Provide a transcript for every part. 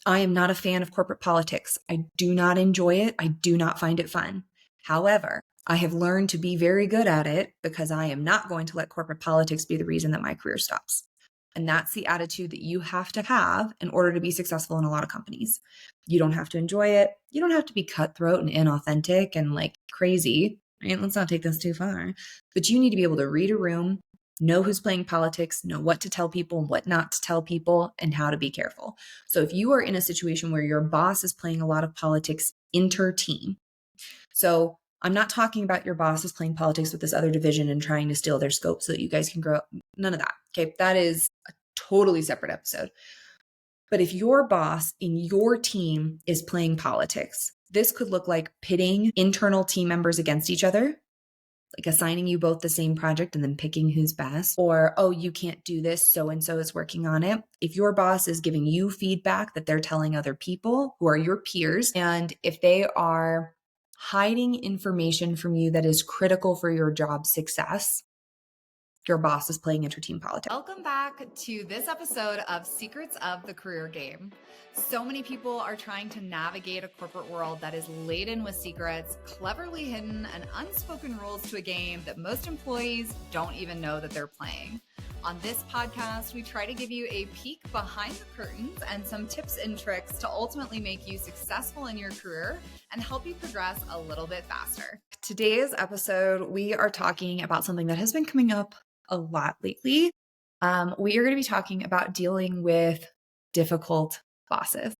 I am not a fan of corporate politics. I do not enjoy it. I do not find it fun. However, I have learned to be very good at it because I am not going to let corporate politics be the reason that my career stops. And that's the attitude that you have to have in order to be successful in a lot of companies. You don't have to enjoy it. You don't have to be cutthroat and inauthentic and like crazy. Right? Let's not take this too far. But you need to be able to read a room, know who's playing politics, know what to tell people and what not to tell people, and how to be careful. So if you are in a situation where your boss is playing a lot of politics inter-team, so I'm not talking about your boss is playing politics with this other division and trying to steal their scope so that you guys can grow. None of that. Okay. That is a totally separate episode. But if your boss in your team is playing politics, this could look like pitting internal team members against each other, like assigning you both the same project and then picking who's best, or, oh, you can't do this, so-and-so is working on it. If your boss is giving you feedback that they're telling other people who are your peers, and if they are hiding information from you that is critical for your job success, your boss is playing inter-team politics. Welcome back to this episode of Secrets of the Career Game. So many people are trying to navigate a corporate world that is laden with secrets, cleverly hidden, and unspoken rules to a game that most employees don't even know that they're playing. On this podcast, we try to give you a peek behind the curtains and some tips and tricks to ultimately make you successful in your career and help you progress a little bit faster. Today's episode, we are talking about something that has been coming up a lot lately. We are going to be talking about dealing with difficult bosses.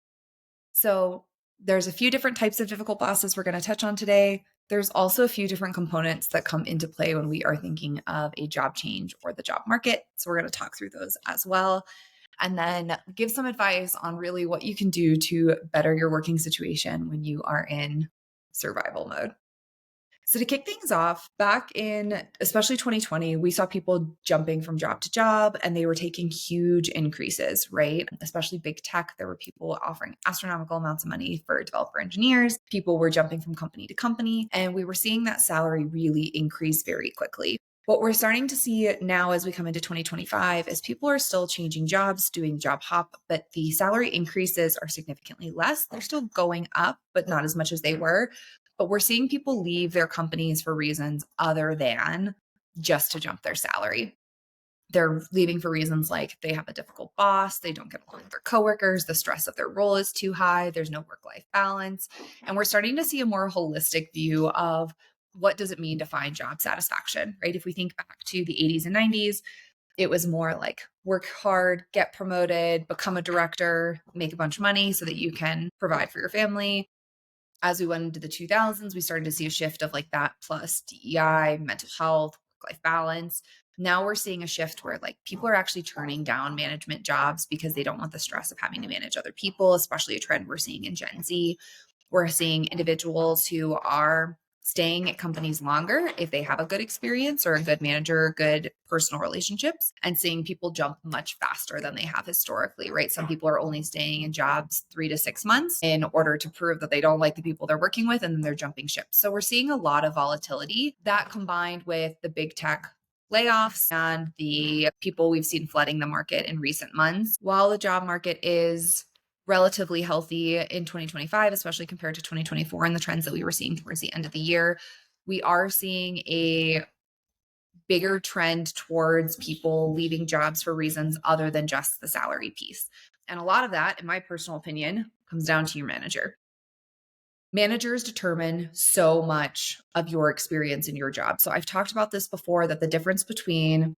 So there's a few different types of difficult bosses we're going to touch on today. There's also a few different components that come into play when we are thinking of a job change or the job market. So we're going to talk through those as well, and then give some advice on really what you can do to better your working situation when you are in survival mode. So to kick things off, back in especially 2020, we saw people jumping from job to job and they were taking huge increases, right? Especially big tech. There were people offering astronomical amounts of money for developer engineers. People were jumping from company to company, and we were seeing that salary really increase very quickly. What we're starting to see now as we come into 2025 is people are still changing jobs, doing job hop, but the salary increases are significantly less. They're still going up, but not as much as they were. But we're seeing people leave their companies for reasons other than just to jump their salary. They're leaving for reasons like they have a difficult boss, they don't get along with their coworkers, the stress of their role is too high, there's no work-life balance. And we're starting to see a more holistic view of what does it mean to find job satisfaction, right? If we think back to the 80s and 90s, it was more like work hard, get promoted, become a director, make a bunch of money so that you can provide for your family. As we went into the 2000s, we started to see a shift of like that plus DEI, mental health, work-life balance. Now we're seeing a shift where like people are actually turning down management jobs because they don't want the stress of having to manage other people, especially a trend we're seeing in Gen Z. We're seeing individuals who are staying at companies longer if they have a good experience or a good manager, good personal relationships, and seeing people jump much faster than they have historically, right? Some people are only staying in jobs 3 to 6 months in order to prove that they don't like the people they're working with, and then they're jumping ship. So we're seeing a lot of volatility that, combined with the big tech layoffs and the people we've seen flooding the market in recent months. While the job market is relatively healthy in 2025, especially compared to 2024 and the trends that we were seeing towards the end of the year, we are seeing a bigger trend towards people leaving jobs for reasons other than just the salary piece. And a lot of that, in my personal opinion, comes down to your manager. Managers determine so much of your experience in your job. So I've talked about this before, that the difference between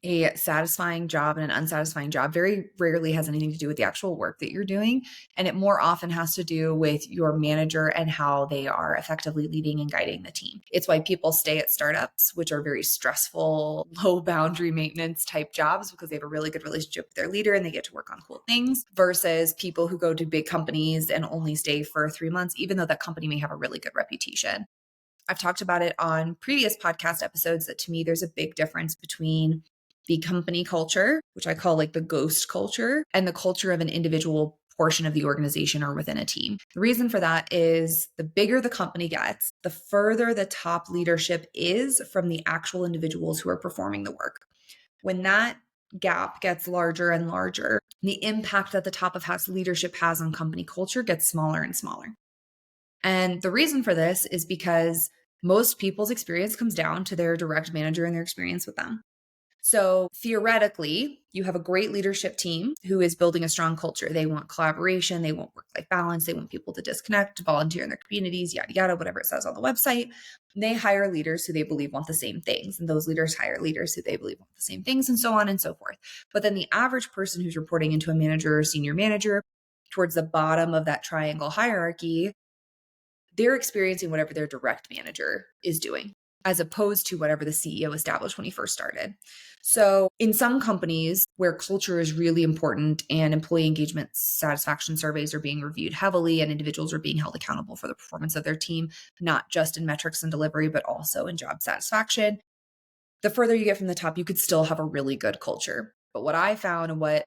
a satisfying job and an unsatisfying job very rarely has anything to do with the actual work that you're doing. And it more often has to do with your manager and how they are effectively leading and guiding the team. It's why people stay at startups, which are very stressful, low boundary maintenance type jobs, because they have a really good relationship with their leader and they get to work on cool things, versus people who go to big companies and only stay for 3 months, even though that company may have a really good reputation. I've talked about it on previous podcast episodes that to me, there's a big difference between the company culture, which I call like the ghost culture, and the culture of an individual portion of the organization or within a team. The reason for that is the bigger the company gets, the further the top leadership is from the actual individuals who are performing the work. When that gap gets larger and larger. The impact that the top of house leadership has on company culture gets smaller and smaller. And the reason for this is because most people's experience comes down to their direct manager and their experience with them. So theoretically, you have a great leadership team who is building a strong culture. They want collaboration. They want work-life balance. They want people to disconnect, volunteer in their communities, yada, yada, whatever it says on the website. They hire leaders who they believe want the same things. And those leaders hire leaders who they believe want the same things, and so on and so forth. But then the average person who's reporting into a manager or senior manager towards the bottom of that triangle hierarchy, they're experiencing whatever their direct manager is doing, as opposed to whatever the CEO established when he first started. So in some companies where culture is really important and employee engagement satisfaction surveys are being reviewed heavily and individuals are being held accountable for the performance of their team, not just in metrics and delivery, but also in job satisfaction, the further you get from the top, you could still have a really good culture. But what I found and what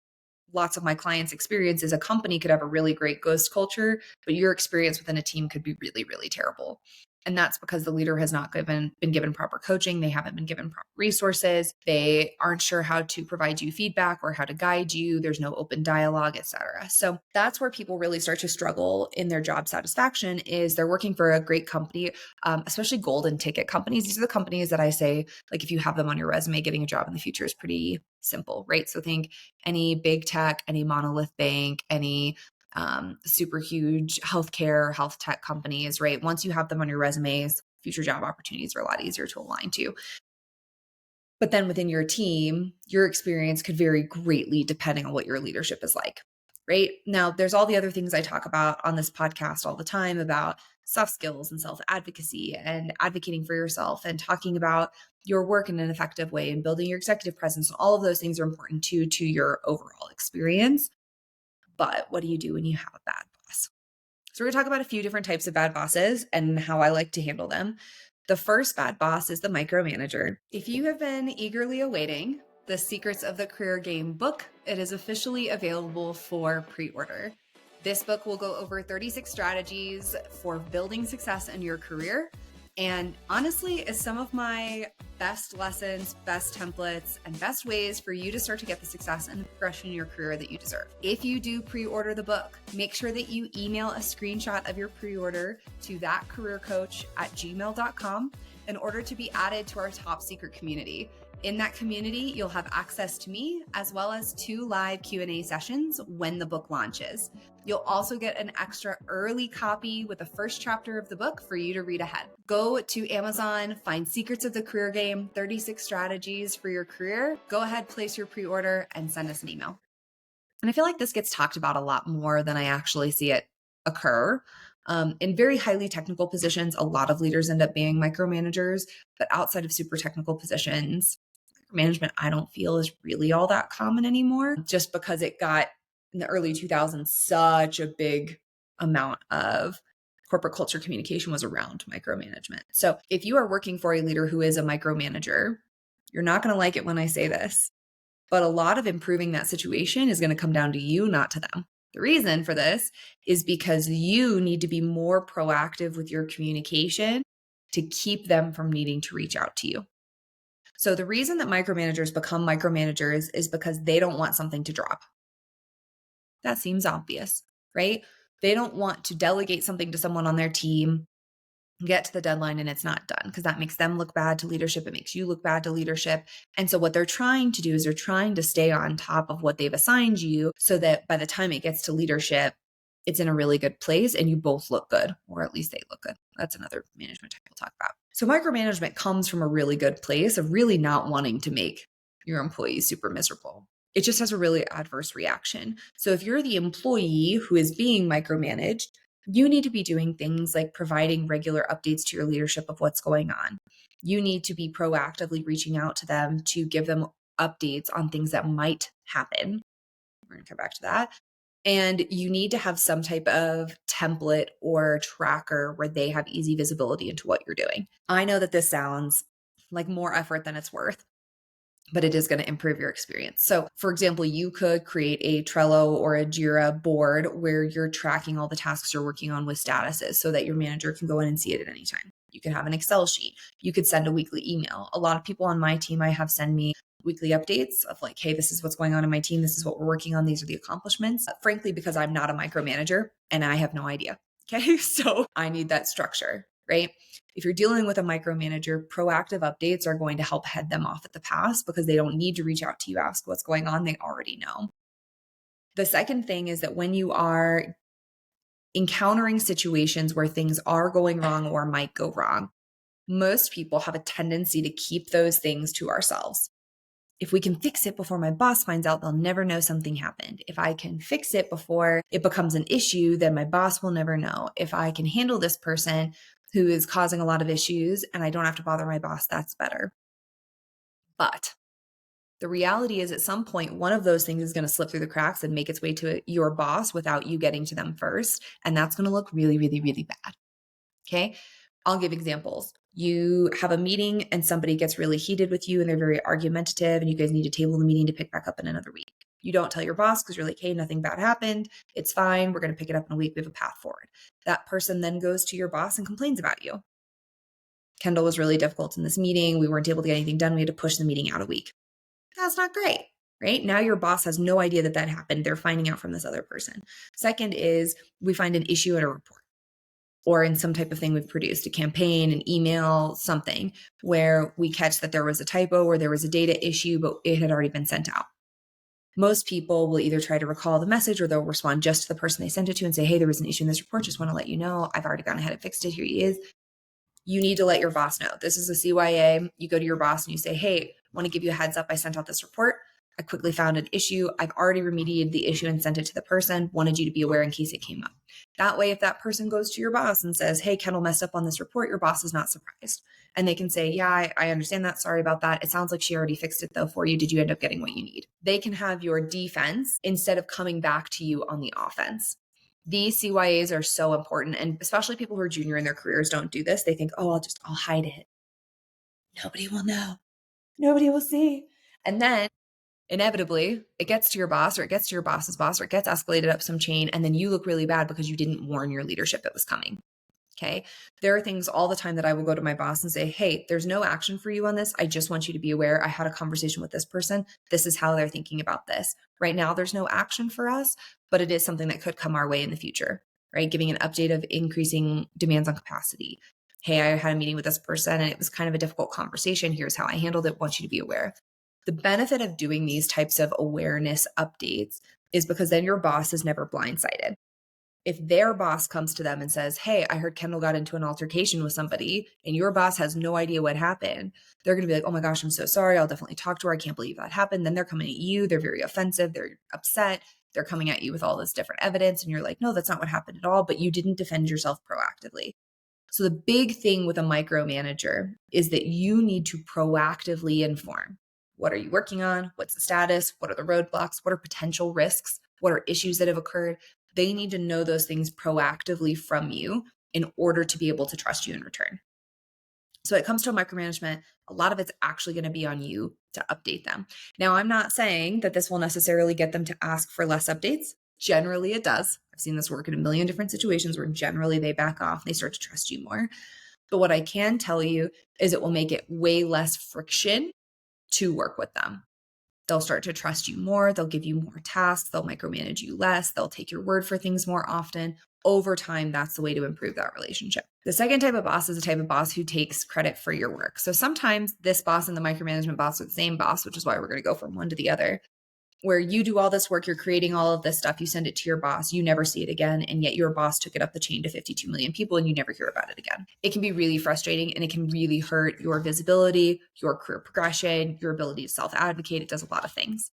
lots of my clients experience is a company could have a really great ghost culture, but your experience within a team could be really, really terrible. And that's because the leader has not been given proper coaching. They haven't been given proper resources. They aren't sure how to provide you feedback or how to guide you. There's no open dialogue, et cetera. So that's where people really start to struggle in their job satisfaction is they're working for a great company, especially golden ticket companies. These are the companies that I say, like, if you have them on your resume, getting a job in the future is pretty simple, right? So think any big tech, any monolith bank, any super huge healthcare, health tech companies, right? Once you have them on your resumes, future job opportunities are a lot easier to align to. But then within your team, your experience could vary greatly depending on what your leadership is like, right? Now, there's all the other things I talk about on this podcast all the time about soft skills and self-advocacy and advocating for yourself and talking about your work in an effective way and building your executive presence. And all of those things are important too to your overall experience. But what do you do when you have a bad boss? So we're going to talk about a few different types of bad bosses and how I like to handle them. The first bad boss is the micromanager. If you have been eagerly awaiting the Secrets of the Career Game book, it is officially available for pre-order. This book will go over 36 strategies for building success in your career. And honestly, is some of my best lessons, best templates, and best ways for you to start to get the success and the progression in your career that you deserve. If you do pre-order the book, make sure that you email a screenshot of your pre-order to thatcareercoach@gmail.com in order to be added to our top secret community. In that community, you'll have access to me as well as 2 live Q&A sessions when the book launches. You'll also get an extra early copy with the first chapter of the book for you to read ahead. Go to Amazon, find Secrets of the Career Game, 36 strategies for your career. Go ahead, place your pre-order and send us an email. And I feel like this gets talked about a lot more than I actually see it occur. In very highly technical positions, a lot of leaders end up being micromanagers, but outside of super technical positions, management, I don't feel is really all that common anymore, just because it got in the early 2000s, such a big amount of corporate culture communication was around micromanagement. So if you are working for a leader who is a micromanager, you're not going to like it when I say this, but a lot of improving that situation is going to come down to you, not to them. The reason for this is because you need to be more proactive with your communication to keep them from needing to reach out to you. So the reason that micromanagers become micromanagers is because they don't want something to drop. That seems obvious, right? They don't want to delegate something to someone on their team, get to the deadline, and it's not done because that makes them look bad to leadership. It makes you look bad to leadership. And so what they're trying to do is they're trying to stay on top of what they've assigned you so that by the time it gets to leadership, it's in a really good place and you both look good, or at least they look good. That's another management type we'll talk about. So micromanagement comes from a really good place of really not wanting to make your employees super miserable. It just has a really adverse reaction. So if you're the employee who is being micromanaged, you need to be doing things like providing regular updates to your leadership of what's going on. You need to be proactively reaching out to them to give them updates on things that might happen. We're going to come back to that. And you need to have some type of template or tracker where they have easy visibility into what you're doing. I know that this sounds like more effort than it's worth, but it is going to improve your experience. So for example, you could create a Trello or a Jira board where you're tracking all the tasks you're working on with statuses so that your manager can go in and see it at any time. You could have an Excel sheet. You could send a weekly email. A lot of people on my team I have send me weekly updates of like, hey, this is what's going on in my team. This is what we're working on. These are the accomplishments. Frankly, because I'm not a micromanager and I have no idea. Okay. So I need that structure, right? If you're dealing with a micromanager, proactive updates are going to help head them off at the pass because they don't need to reach out to you, ask what's going on. They already know. The second thing is that when you are encountering situations where things are going wrong or might go wrong, most people have a tendency to keep those things to ourselves. If we can fix it before my boss finds out, they'll never know something happened. If I can fix it before it becomes an issue, then my boss will never know. If I can handle this person who is causing a lot of issues and I don't have to bother my boss, that's better. But the reality is at some point, one of those things is going to slip through the cracks and make its way to your boss without you getting to them first. And that's going to look really, really, really bad. Okay. I'll give examples. You have a meeting and somebody gets really heated with you and they're very argumentative and you guys need to table the meeting to pick back up in another week. You don't tell your boss because you're like, hey, nothing bad happened. It's fine. We're going to pick it up in a week. We have a path forward. That person then goes to your boss and complains about you. Kendall was really difficult in this meeting. We weren't able to get anything done. We had to push the meeting out a week. That's not great, right? Now your boss has no idea that that happened. They're finding out from this other person. Second is we find an issue in a report or in some type of thing we've produced, a campaign, an email, something where we catch that there was a typo or there was a data issue, but it had already been sent out. Most people will either try to recall the message or they'll respond just to the person they sent it to and say, hey, there was an issue in this report. Just want to let you know, I've already gone ahead and fixed it. Here he is. You need to let your boss know. This is a CYA. You go to your boss and you say, hey, I want to give you a heads up. I sent out this report. I quickly found an issue. I've already remediated the issue and sent it to the person. Wanted you to be aware in case it came up. That way, if that person goes to your boss and says, hey, Kendall messed up on this report, your boss is not surprised. And they can say, yeah, I understand that. Sorry about that. It sounds like she already fixed it though for you. Did you end up getting what you need? They can have your defense instead of coming back to you on the offense. These CYAs are so important. And especially people who are junior in their careers don't do this. They think, oh, I'll hide it. Nobody will know. Nobody will see. And then inevitably it gets to your boss or it gets to your boss's boss or it gets escalated up some chain. And then you look really bad because you didn't warn your leadership it was coming. Okay. There are things all the time that I will go to my boss and say, hey, there's no action for you on this. I just want you to be aware. I had a conversation with this person. This is how they're thinking about this. Right now, there's no action for us, but it is something that could come our way in the future, right? Giving an update of increasing demands on capacity. Hey, I had a meeting with this person and it was kind of a difficult conversation. Here's how I handled it. Want you to be aware. The benefit of doing these types of awareness updates is because then your boss is never blindsided. If their boss comes to them and says, hey, I heard Kendall got into an altercation with somebody and your boss has no idea what happened, they're going to be like, oh my gosh, I'm so sorry. I'll definitely talk to her. I can't believe that happened. Then they're coming at you. They're very offensive. They're upset. They're coming at you with all this different evidence. And you're like, no, that's not what happened at all. But you didn't defend yourself proactively. So the big thing with a micromanager is that you need to proactively inform. What are you working on? What's the status? What are the roadblocks? What are potential risks? What are issues that have occurred? They need to know those things proactively from you in order to be able to trust you in return. So when it comes to micromanagement, a lot of it's actually going to be on you to update them. Now, I'm not saying that this will necessarily get them to ask for less updates. Generally, it does. I've seen this work in a million different situations where generally they back off, they start to trust you more. But what I can tell you is it will make it way less friction to work with them. They'll start to trust you more. They'll give you more tasks. They'll micromanage you less. They'll take your word for things more often. Over time, that's the way to improve that relationship. The second type of boss is a type of boss who takes credit for your work. So sometimes this boss and the micromanagement boss are the same boss, which is why we're going to go from one to the other, where you do all this work, you're creating all of this stuff, you send it to your boss, you never see it again, and yet your boss took it up the chain to 52 million people and you never hear about it again. It can be really frustrating and it can really hurt your visibility, your career progression, your ability to self-advocate. It does a lot of things.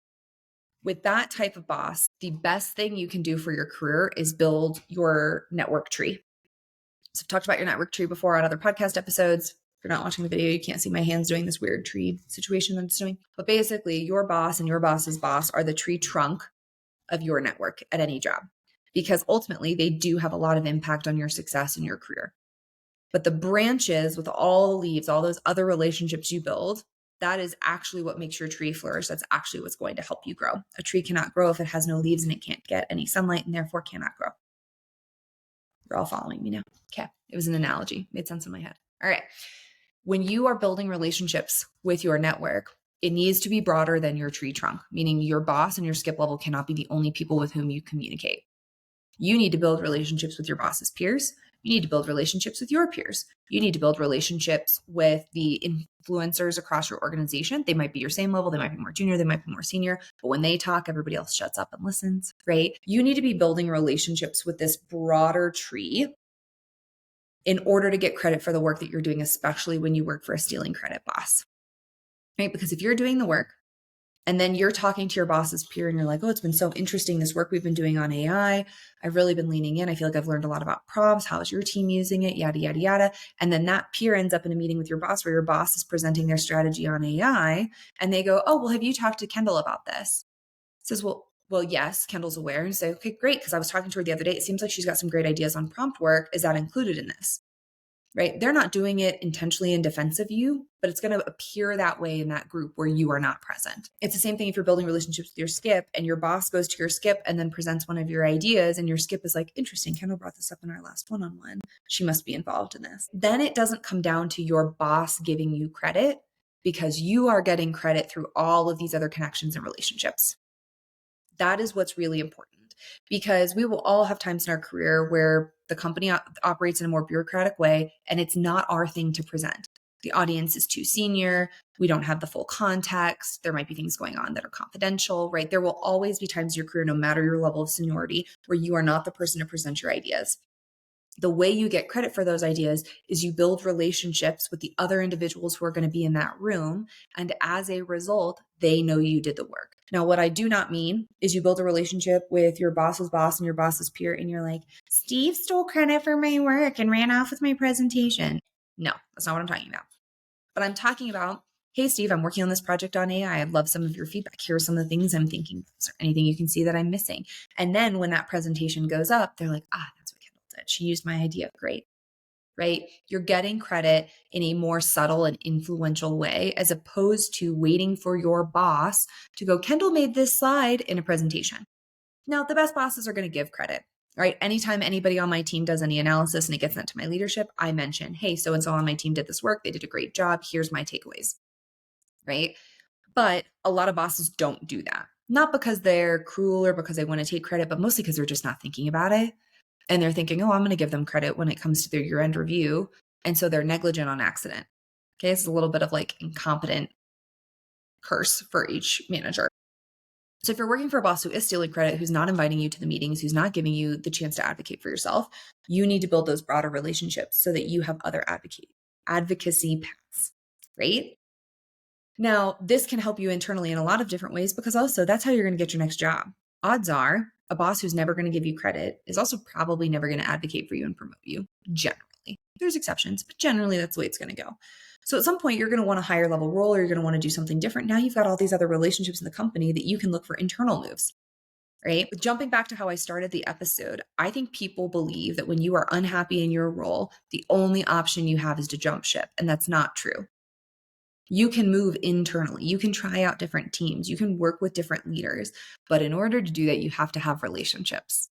With that type of boss, the best thing you can do for your career is build your network tree. So I've talked about your network tree before on other podcast episodes. If you're not watching the video, you can't see my hands doing this weird tree situation that it's doing. But basically, your boss and your boss's boss are the tree trunk of your network at any job, because ultimately they do have a lot of impact on your success in your career. But the branches with all the leaves, all those other relationships you build, that is actually what makes your tree flourish. That's actually what's going to help you grow. A tree cannot grow if it has no leaves and it can't get any sunlight and therefore cannot grow. You're all following me now. Okay. It was an analogy. Made sense in my head. All right. When you are building relationships with your network, it needs to be broader than your tree trunk, meaning your boss and your skip level cannot be the only people with whom you communicate. You need to build relationships with your boss's peers. You need to build relationships with your peers. You need to build relationships with the influencers across your organization. They might be your same level. They might be more junior. They might be more senior. But when they talk, everybody else shuts up and listens, right? You need to be building relationships with this broader tree in order to get credit for the work that you're doing, especially when you work for a stealing credit boss, right? Because if you're doing the work and then you're talking to your boss's peer and you're like, oh, it's been so interesting, this work we've been doing on AI. I've really been leaning in. I feel like I've learned a lot about prompts. How is your team using it? Yada, yada, yada. And then that peer ends up in a meeting with your boss where your boss is presenting their strategy on AI. And they go, oh, well, have you talked to Kendall about this? Says, well, yes, Kendall's aware. And say, okay, great. Because I was talking to her the other day. It seems like she's got some great ideas on prompt work. Is that included in this? Right? They're not doing it intentionally in defense of you, but it's going to appear that way in that group where you are not present. It's the same thing if you're building relationships with your skip and your boss goes to your skip and then presents one of your ideas and your skip is like, interesting, Kendall brought this up in our last one-on-one. She must be involved in this. Then it doesn't come down to your boss giving you credit because you are getting credit through all of these other connections and relationships. That is what's really important because we will all have times in our career where the company operates in a more bureaucratic way and it's not our thing to present. The audience is too senior. We don't have the full context. There might be things going on that are confidential, right? There will always be times in your career, no matter your level of seniority, where you are not the person to present your ideas. The way you get credit for those ideas is you build relationships with the other individuals who are going to be in that room. And as a result, they know you did the work. Now, what I do not mean is you build a relationship with your boss's boss and your boss's peer, and you're like, Steve stole credit for my work and ran off with my presentation. No, that's not what I'm talking about. But I'm talking about, hey, Steve, I'm working on this project on AI. I'd love some of your feedback. Here are some of the things I'm thinking. Is there anything you can see that I'm missing? And then when that presentation goes up, they're like, that's what Kendall did. She used my idea. Great. Right? You're getting credit in a more subtle and influential way, as opposed to waiting for your boss to go, Kendall made this slide in a presentation. Now, the best bosses are going to give credit, right? Anytime anybody on my team does any analysis and it gets sent to my leadership, I mention, hey, so-and-so on my team did this work. They did a great job. Here's my takeaways, right? But a lot of bosses don't do that. Not because they're cruel or because they want to take credit, but mostly because they're just not thinking about it. And they're thinking, oh, I'm going to give them credit when it comes to their year-end review. And so they're negligent on accident. Okay, it's a little bit of like incompetent curse for each manager. So if you're working for a boss who is stealing credit, who's not inviting you to the meetings, who's not giving you the chance to advocate for yourself, you need to build those broader relationships so that you have other advocacy paths, right? Now, this can help you internally in a lot of different ways because also that's how you're going to get your next job. Odds are a boss who's never going to give you credit is also probably never going to advocate for you and promote you, generally. There's exceptions, but generally that's the way it's going to go. So at some point, you're going to want a higher level role or you're going to want to do something different. Now you've got all these other relationships in the company that you can look for internal moves, right? But jumping back to how I started the episode, I think people believe that when you are unhappy in your role, the only option you have is to jump ship. And that's not true. You can move internally. You can try out different teams. You can work with different leaders. But in order to do that, you have to have relationships.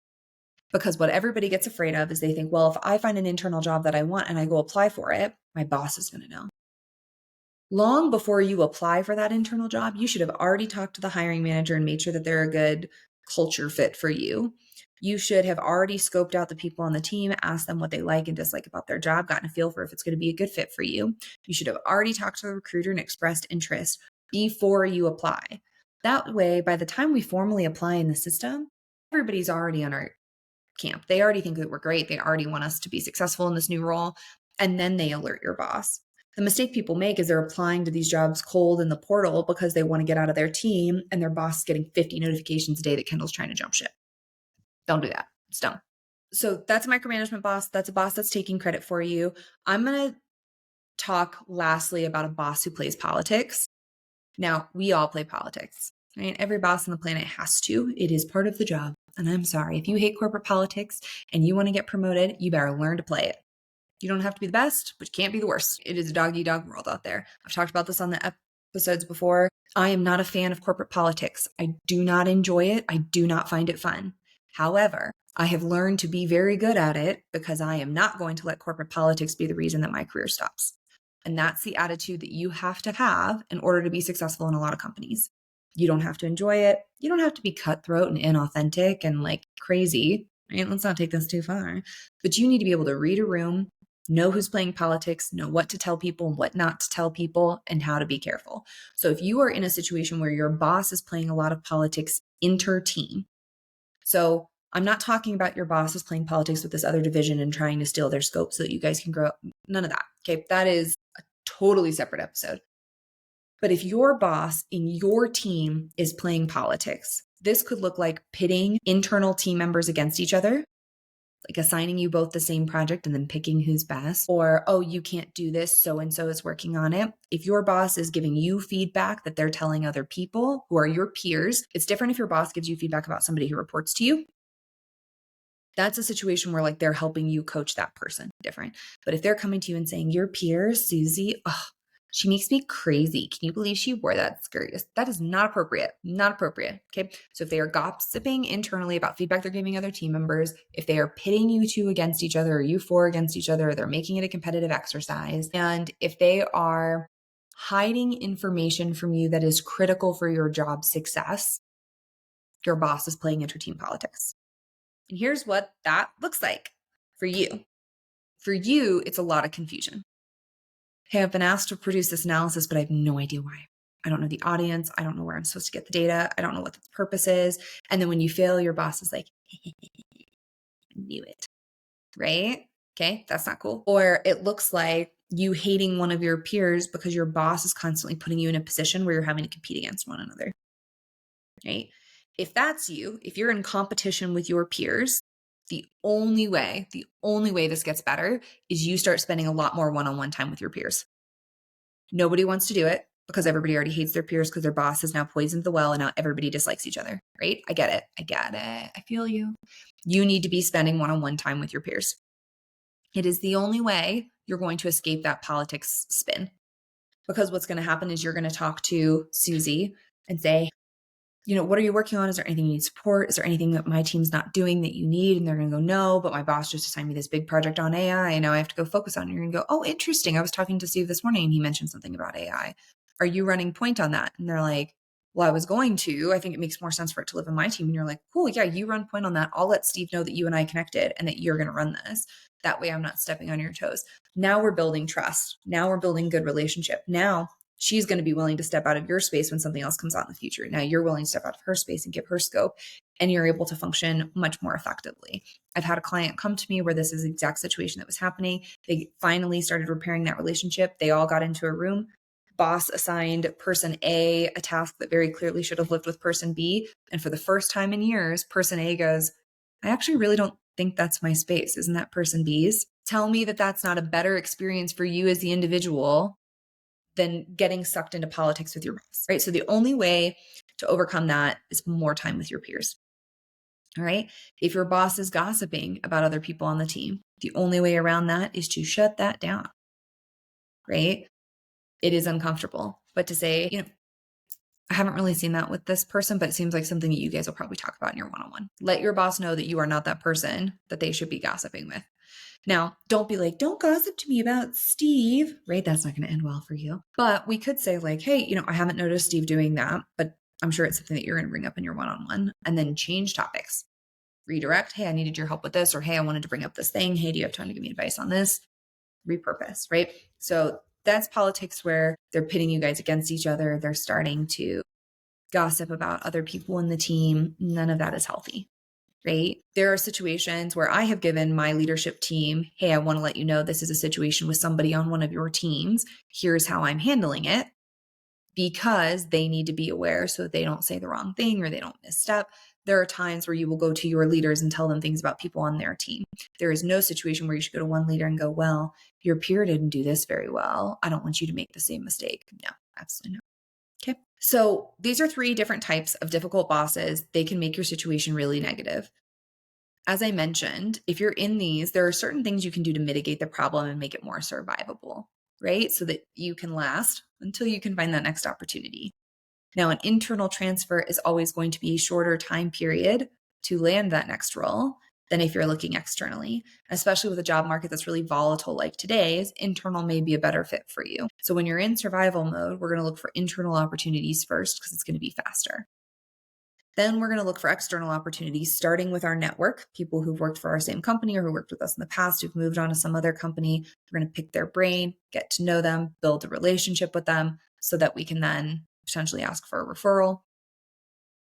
Because what everybody gets afraid of is they think, well, if I find an internal job that I want and I go apply for it, my boss is going to know. Long before you apply for that internal job, you should have already talked to the hiring manager and made sure that they're a good culture fit for you. You should have already scoped out the people on the team, asked them what they like and dislike about their job, gotten a feel for if it's going to be a good fit for you. You should have already talked to the recruiter and expressed interest before you apply. That way, by the time we formally apply in the system, everybody's already on our camp. They already think that we're great. They already want us to be successful in this new role. And then they alert your boss. The mistake people make is they're applying to these jobs cold in the portal because they want to get out of their team and their boss is getting 50 notifications a day that Kendall's trying to jump ship. Don't do that. It's dumb. So that's a micromanagement boss. That's a boss that's taking credit for you. I'm going to talk lastly about a boss who plays politics. Now, we all play politics, right? Every boss on the planet has to. It is part of the job. And I'm sorry, if you hate corporate politics and you want to get promoted, you better learn to play it. You don't have to be the best, but you can't be the worst. It is a dog-eat-dog world out there. I've talked about this on the episodes before. I am not a fan of corporate politics. I do not enjoy it. I do not find it fun. However, I have learned to be very good at it because I am not going to let corporate politics be the reason that my career stops. And that's the attitude that you have to have in order to be successful in a lot of companies. You don't have to enjoy it. You don't have to be cutthroat and inauthentic and like crazy. Right? Let's not take this too far. But you need to be able to read a room, know who's playing politics, know what to tell people and what not to tell people, and how to be careful. So if you are in a situation where your boss is playing a lot of politics inter-team, so I'm not talking about your boss is playing politics with this other division and trying to steal their scope so that you guys can grow. None of that. Okay. That is a totally separate episode. But if your boss in your team is playing politics, this could look like pitting internal team members against each other, like assigning you both the same project and then picking who's best, or, oh, you can't do this, so and so is working on it. If your boss is giving you feedback that they're telling other people who are your peers, it's different if your boss gives you feedback about somebody who reports to you. That's a situation where like they're helping you coach that person. Different. But if they're coming to you and saying, your peer, Susie, oh, she makes me crazy. Can you believe she wore that skirt? That is not appropriate. Not appropriate. Okay. So if they are gossiping internally about feedback they're giving other team members, if they are pitting you two against each other or you four against each other, they're making it a competitive exercise. And if they are hiding information from you that is critical for your job success, your boss is playing inter-team politics. And here's what that looks like for you. For you, it's a lot of confusion. Hey, I've been asked to produce this analysis, but I have no idea why. I don't know the audience. I don't know where I'm supposed to get the data. I don't know what the purpose is. And then when you fail, your boss is like, knew it, right? Okay, that's not cool. Or it looks like you hating one of your peers because your boss is constantly putting you in a position where you're having to compete against one another, right? If that's you, if you're in competition with your peers, the only way this gets better is you start spending a lot more one-on-one time with your peers. Nobody wants to do it because everybody already hates their peers because their boss has now poisoned the well and now everybody dislikes each other, right? I get it. I feel you. You need to be spending one-on-one time with your peers. It is the only way you're going to escape that politics spin, because what's going to happen is you're going to talk to Susie and say, what are you working on? Is there anything you need support? Is there anything that my team's not doing that you need? And they're going to go, no, but my boss just assigned me this big project on AI and now I have to go focus on it. And you're going to go, oh, interesting. I was talking to Steve this morning and he mentioned something about AI. Are you running point on that? And they're like, well, I was going to. I think it makes more sense for it to live in my team. And you're like, cool, yeah, you run point on that. I'll let Steve know that you and I connected and that you're going to run this. That way I'm not stepping on your toes. Now we're building trust. Now we're building good relationship. Now she's going to be willing to step out of your space when something else comes out in the future. Now you're willing to step out of her space and give her scope, and you're able to function much more effectively. I've had a client come to me where this is the exact situation that was happening. They finally started repairing that relationship. They all got into a room. Boss assigned person A a task that very clearly should have lived with person B. And for the first time in years, person A goes, I actually really don't think that's my space. Isn't that person B's? Tell me that that's not a better experience for you as the individual than getting sucked into politics with your boss, right? So the only way to overcome that is more time with your peers. All right. If your boss is gossiping about other people on the team, the only way around that is to shut that down, right? It is uncomfortable, but to say, I haven't really seen that with this person, but it seems like something that you guys will probably talk about in your one-on-one. Let your boss know that you are not that person that they should be gossiping with. Now, don't be like, don't gossip to me about Steve, right? That's not going to end well for you. But we could say like, hey, I haven't noticed Steve doing that, but I'm sure it's something that you're going to bring up in your one-on-one, and then change topics. Redirect, hey, I needed your help with this, or hey, I wanted to bring up this thing. Hey, do you have time to give me advice on this? Repurpose, right? So that's politics where they're pitting you guys against each other. They're starting to gossip about other people in the team. None of that is healthy. Right? There are situations where I have given my leadership team, hey, I want to let you know this is a situation with somebody on one of your teams. Here's how I'm handling it, because they need to be aware so that they don't say the wrong thing or they don't misstep. There are times where you will go to your leaders and tell them things about people on their team. There is no situation where you should go to one leader and go, well, your peer didn't do this very well. I don't want you to make the same mistake. No, absolutely not. Okay. So these are 3 different types of difficult bosses. They can make your situation really negative. As I mentioned, if you're in these, there are certain things you can do to mitigate the problem and make it more survivable, right? So that you can last until you can find that next opportunity. Now, an internal transfer is always going to be a shorter time period to land that next role. than if you're looking externally. Especially with a job market that's really volatile like today's, internal may be a better fit for you. So when you're in survival mode, we're going to look for internal opportunities first because it's going to be faster. Then we're going to look for external opportunities, starting with our network, people who've worked for our same company or who worked with us in the past, who've moved on to some other company. We're going to pick their brain, get to know them, build a relationship with them so that we can then potentially ask for a referral.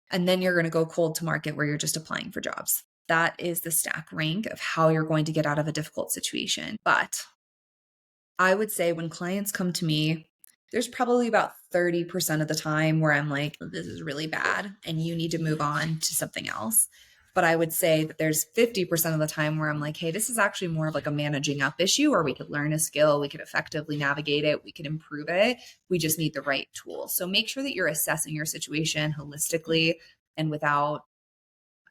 And then you're going to go cold to market where you're just applying for jobs. That is the stack rank of how you're going to get out of a difficult situation. But I would say when clients come to me, there's probably about 30% of the time where I'm like, this is really bad and you need to move on to something else. But I would say that there's 50% of the time where I'm like, hey, this is actually more of like a managing up issue, or we could learn a skill, we could effectively navigate it, we could improve it. We just need the right tools. So make sure that you're assessing your situation holistically and without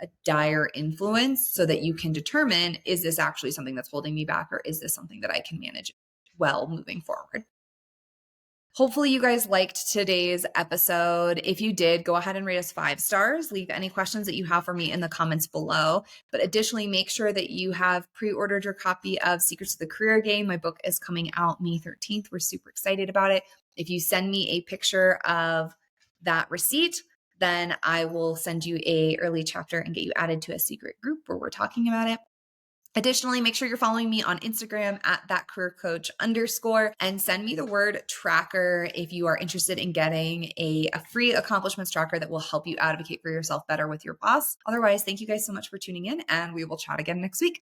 a dire influence so that you can determine, is this actually something that's holding me back, or is this something that I can manage well moving forward? Hopefully you guys liked today's episode. If you did, go ahead and rate us 5 stars. Leave any questions that you have for me in the comments below. But additionally, make sure that you have pre-ordered your copy of Secrets of the Career Game. My book is coming out May 13th. We're super excited about it. If you send me a picture of that receipt, then I will send you a early chapter and get you added to a secret group where we're talking about it. Additionally, make sure you're following me on Instagram at @thatcareercoach_ and send me the word tracker if you are interested in getting a free accomplishments tracker that will help you advocate for yourself better with your boss. Otherwise, thank you guys so much for tuning in, and we will chat again next week.